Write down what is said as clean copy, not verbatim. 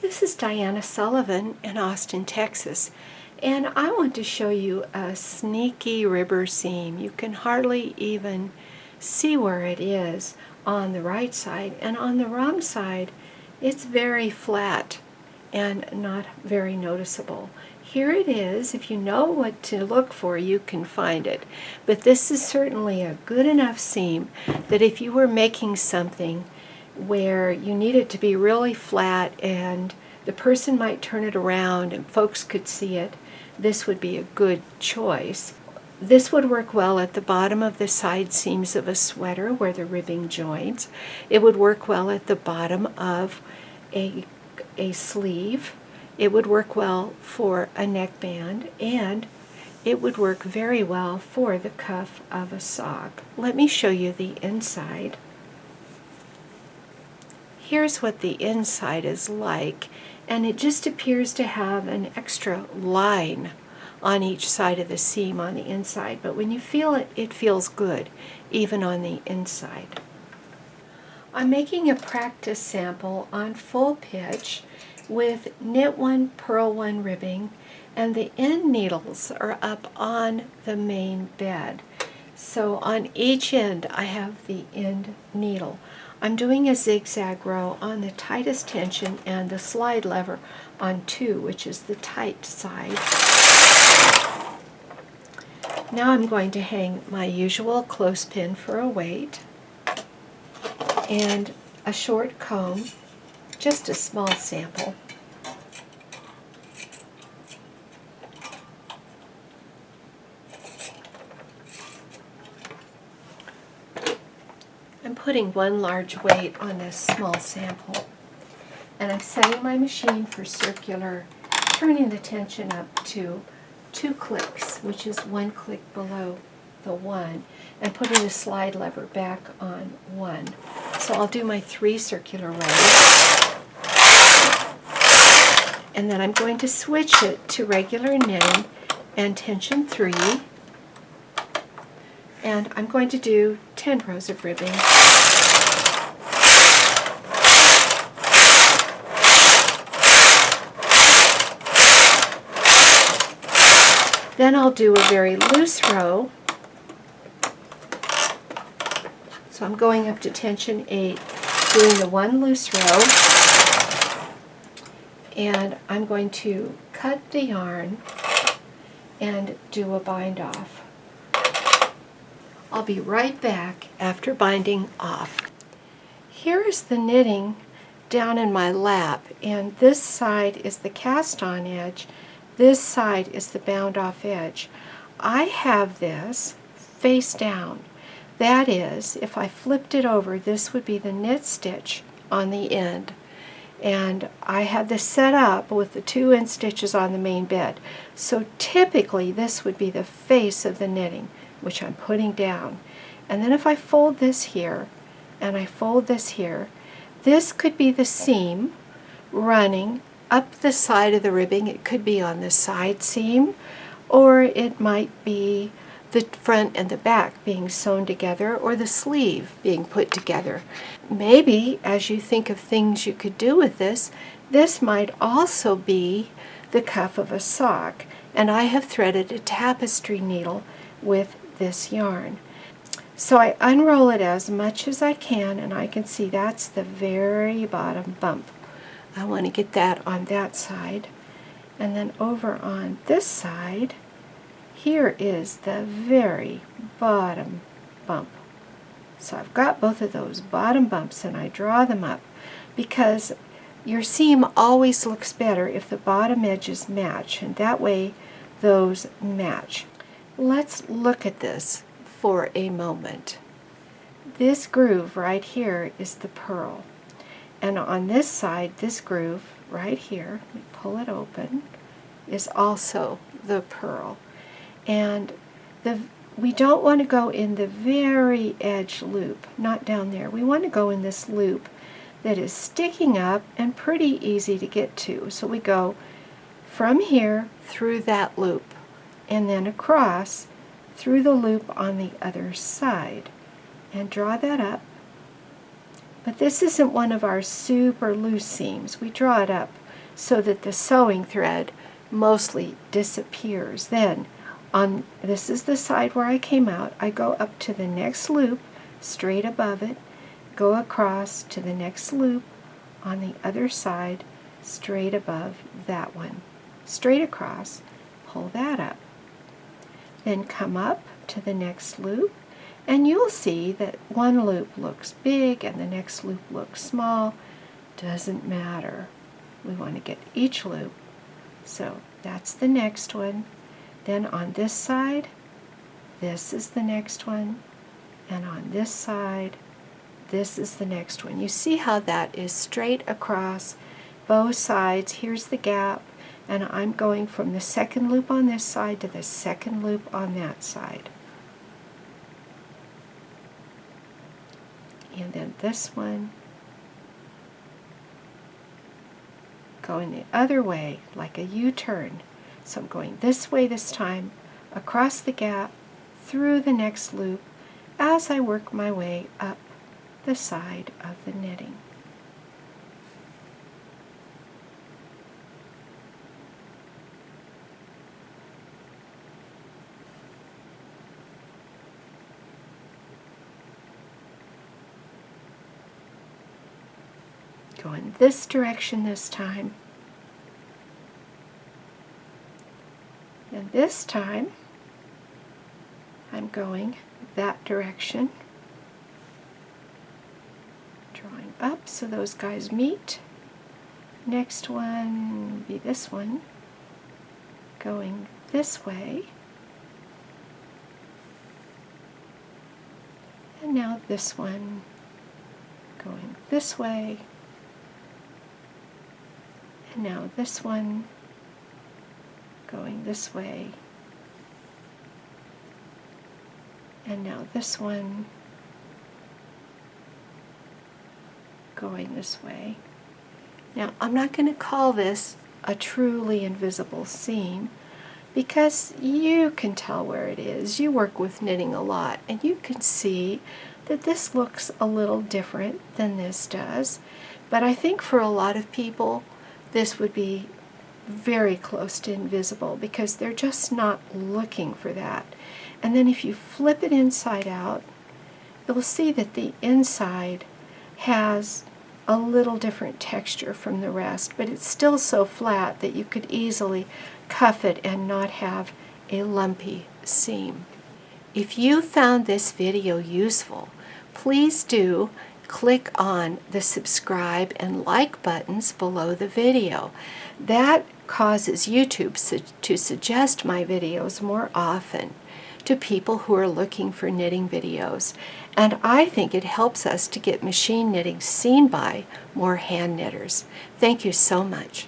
This is Diana Sullivan in Austin, Texas, and I want to show you a sneaky ribber seam. You can hardly even see where it is on the right side, and on the wrong side it's very flat and not very noticeable. Here it is. If you know what to look for, you can find it. But this is certainly a good enough seam that if you were making something where you need it to be really flat and the person might turn it around and folks could see it, this would be a good choice. This would work well at the bottom of the side seams of a sweater where the ribbing joins. It would work well at the bottom of a sleeve. It would work well for a neckband, and it would work very well for the cuff of a sock. Let me show you the inside. Here's what the inside is like, and it just appears to have an extra line on each side of the seam on the inside, but when you feel it, it feels good, even on the inside. I'm making a practice sample on full pitch with knit one, purl one ribbing, and the end needles are up on the main bed. So on each end I have the end needle. I'm doing a zigzag row on the tightest tension and the slide lever on 2, which is the tight side. Now I'm going to hang my usual clothespin for a weight and a short comb, just a small sample. I'm putting one large weight on this small sample, and I'm setting my machine for circular, turning the tension up to 2 clicks, which is 1 click below the 1, and putting the slide lever back on 1. So I'll do my 3 circular rows, and then I'm going to switch it to regular knitting and tension 3, and I'm going to do 10 rows of ribbing. Then I'll do a very loose row. So I'm going up to tension 8, doing the 1 loose row, and I'm going to cut the yarn and do a bind off. I'll be right back after binding off. Here is the knitting down in my lap, and this side is the cast on edge. This side is the bound off edge. I have this face down. That is, if I flipped it over, this would be the knit stitch on the end. And I have this set up with the 2 end stitches on the main bed. So typically this would be the face of the knitting, which I'm putting down. And then if I fold this here, and I fold this here, this could be the seam running up the side of the ribbing. It could be on the side seam, or it might be the front and the back being sewn together, or the sleeve being put together. Maybe as you think of things you could do with this, this might also be the cuff of a sock. And I have threaded a tapestry needle with this yarn. So I unroll it as much as I can, and I can see that's the very bottom bump. I want to get that on that side. And then over on this side, here is the very bottom bump. So I've got both of those bottom bumps, and I draw them up because your seam always looks better if the bottom edges match, and that way those match. Let's look at this for a moment. This groove right here is the purl. And on this side, this groove right here, let me pull it open, is also the purl. And we don't want to go in the very edge loop, not down there. We want to go in this loop that is sticking up and pretty easy to get to. So we go from here through that loop, and then across through the loop on the other side, and draw that up. But this isn't one of our super loose seams. We draw it up so that the sewing thread mostly disappears. Then this is the side where I came out. I go up to the next loop straight above it, go across to the next loop on the other side straight above that one, straight across, pull that up, then come up to the next loop, and you'll see that one loop looks big and the next loop looks small. Doesn't matter. We want to get each loop. So that's the next one. Then on this side, this is the next one, and on this side, this is the next one. You see how that is straight across both sides. Here's the gap, and I'm going from the second loop on this side to the second loop on that side. And then this one, going the other way like a U-turn. So I'm going this way this time, across the gap, through the next loop, as I work my way up the side of the knitting. Go in this direction this time. And this time, I'm going that direction. Drawing up so those guys meet. Next one will be this one. Going this way. And now this one going this way. And now this one going this way. And now this one going this way. Now I'm not going to call this a truly invisible seam because you can tell where it is. You work with knitting a lot and you can see that this looks a little different than this does. But I think for a lot of people this would be very close to invisible because they're just not looking for that. And then if you flip it inside out, you'll see that the inside has a little different texture from the rest, but it's still so flat that you could easily cuff it and not have a lumpy seam. If you found this video useful, please do click on the subscribe and like buttons below the video. That causes YouTube to suggest my videos more often to people who are looking for knitting videos. And I think it helps us to get machine knitting seen by more hand knitters. Thank you so much.